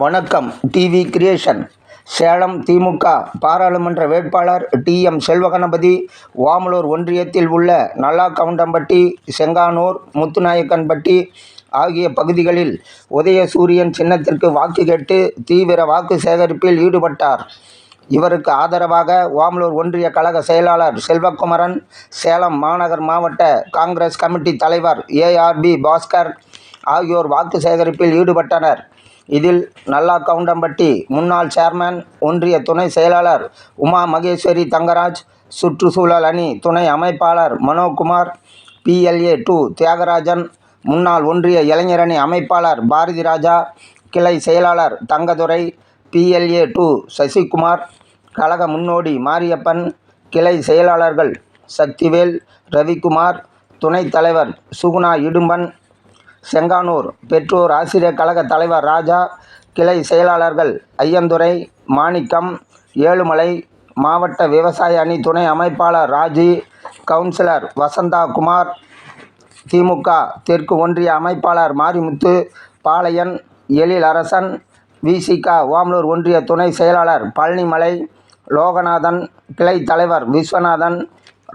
வணக்கம். TV creation. Salem திமுக பாராளுமன்ற வேட்பாளர் டி.எம். செல்வகணபதி ஓமலூர் ஒன்றியத்தில் உள்ள நல்லாகவுண்டம்பட்டி, செங்கானூர், முத்துநாயக்கன்பட்டி ஆகிய பகுதிகளில் உதயசூரியன் சின்னத்திற்கு வாக்கு கேட்டு தீவிர வாக்கு சேகரிப்பில் ஈடுபட்டார். இவருக்கு ஆதரவாக ஓமலூர் ஒன்றிய கழக செயலாளர் செல்வகுமரன், சேலம் மாநகர் மாவட்ட காங்கிரஸ் கமிட்டி தலைவர் ஏ.ஆர்.பி. பாஸ்கர் ஆகியோர் வாக்கு சேகரிப்பில் ஈடுபட்டனர். இதில் நல்லாகவுண்டம்பட்டி முன்னாள் சேர்மன், ஒன்றிய துணை செயலாளர் உமா மகேஸ்வரி தங்கராஜ், சுற்றுச்சூழல் அணி துணை அமைப்பாளர் மனோகுமார், PLA-2 தியாகராஜன், முன்னாள் ஒன்றிய இளைஞரணி அமைப்பாளர் பாரதிராஜா, கிளை செயலாளர் தங்கதுரை, PLA-2 சசிகுமார், கழக முன்னோடி மாரியப்பன், கிளை செயலாளர்கள் சக்திவேல், ரவிக்குமார், துணைத் தலைவர் சுகுணா இடும்பன், செங்கானூர் பெற்றோர் ஆசிரியர் கழக தலைவர் ராஜா, கிளை செயலாளர்கள் ஐயந்துரை, மாணிக்கம், ஏழுமலை, மாவட்ட விவசாய அணி துணை அமைப்பாளர் ராஜி, கவுன்சிலர் வசந்தா குமார், திமுக தெற்கு ஒன்றிய அமைப்பாளர் மாரிமுத்து, பாளையன், எழிலரசன், VCK ஓமலூர் ஒன்றிய துணை செயலாளர் பழனிமலை, லோகநாதன், கிளை தலைவர் விஸ்வநாதன்,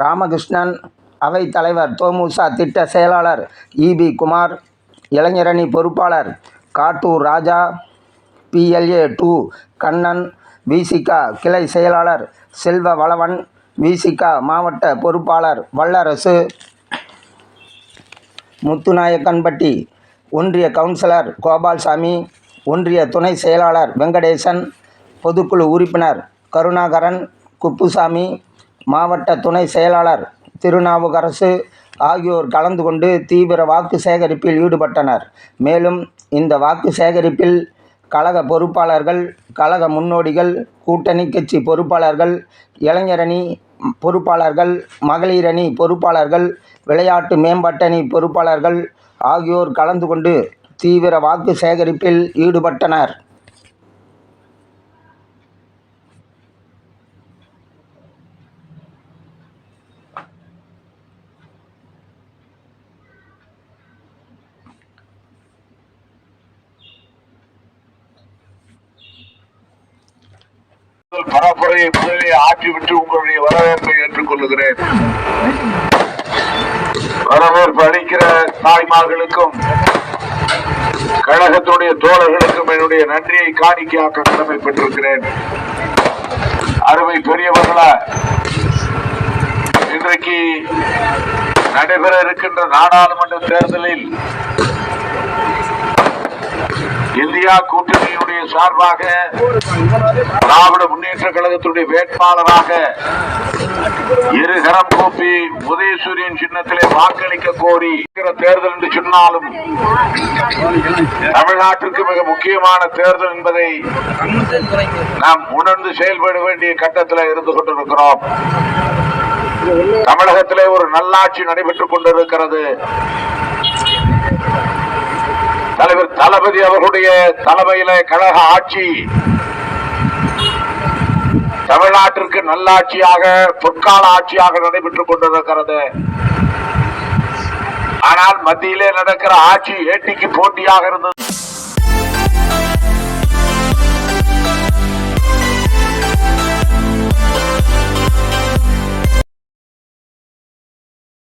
ராமகிருஷ்ணன், அவைத் தலைவர் தொமுச திட்ட செயலாளர் EB குமார், இளைஞரணி பொறுப்பாளர் காட்டூர் ராஜா, PLA-2 கண்ணன், VCK கிளை செயலாளர் செல்வ வளவன், VCK மாவட்ட பொறுப்பாளர் வல்லரசு, முத்துநாயக்கன்பட்டி ஒன்றிய கவுன்சிலர் கோபால்சாமி, ஒன்றிய துணை செயலாளர் வெங்கடேசன், பொதுக்குழு உறுப்பினர் கருணாகரன், குப்புசாமி, மாவட்ட துணை செயலாளர் திருநாவுக்கரசு ஆகியோர் கலந்து கொண்டு தீவிர வாக்கு சேகரிப்பில் ஈடுபட்டனர். மேலும் இந்த வாக்கு சேகரிப்பில் கழக பொறுப்பாளர்கள், கழக முன்னோடிகள், கூட்டணி கட்சி பொறுப்பாளர்கள், இளைஞரணி பொறுப்பாளர்கள், மகளிரணி பொறுப்பாளர்கள், விளையாட்டு மேம்பாட்டணி பொறுப்பாளர்கள் ஆகியோர் கலந்து கொண்டு தீவிர வாக்கு சேகரிப்பில் ஈடுபட்டனர். பரப்புரையை முதலில் ஆற்றிவிட்டு உங்களுடைய வரவேற்பை ஏற்றுக் கொள்ளுகிறேன். வரவேற்பு அளிக்கிற தாய்மார்களுக்கும் கழகத்துடைய தோழர்களுக்கும் என்னுடைய நன்றியை காணிக்கையாக்க கடமைப்பட்டிருக்கிறேன். அருமை பெரியவர்களா, இன்றைக்கு நடைபெற இருக்கின்ற நாடாளுமன்ற தேர்தலில் இந்தியா கூட்டணியுடைய சார்பாக திராவிட முன்னேற்ற கழகத்துடைய வேட்பாளராக இருகரம் கூப்பி உதயசூரியன் சின்னத்திலே வாக்களிக்க கோரி தேர்தல் என்று சொன்னாலும் தமிழ்நாட்டிற்கு மிக முக்கியமான தேர்தல் என்பதை நாம் உணர்ந்து செயல்பட வேண்டிய கட்டத்தில் இருந்து கொண்டிருக்கிறோம். தமிழகத்திலே ஒரு நல்லாட்சி நடைபெற்றுக் கொண்டிருக்கிறது. தலைவர் தளபதி அவர்களுடைய தலைமையில கழக ஆட்சி தமிழ்நாட்டிற்கு நல்லாட்சியாக, பொற்கால ஆட்சியாக நடைபெற்றுக் கொண்டிருக்கிறது. ஆனால் மத்தியிலே நடக்கிற ஆட்சி ஏட்டிக்கு போட்டியாக இருந்தது.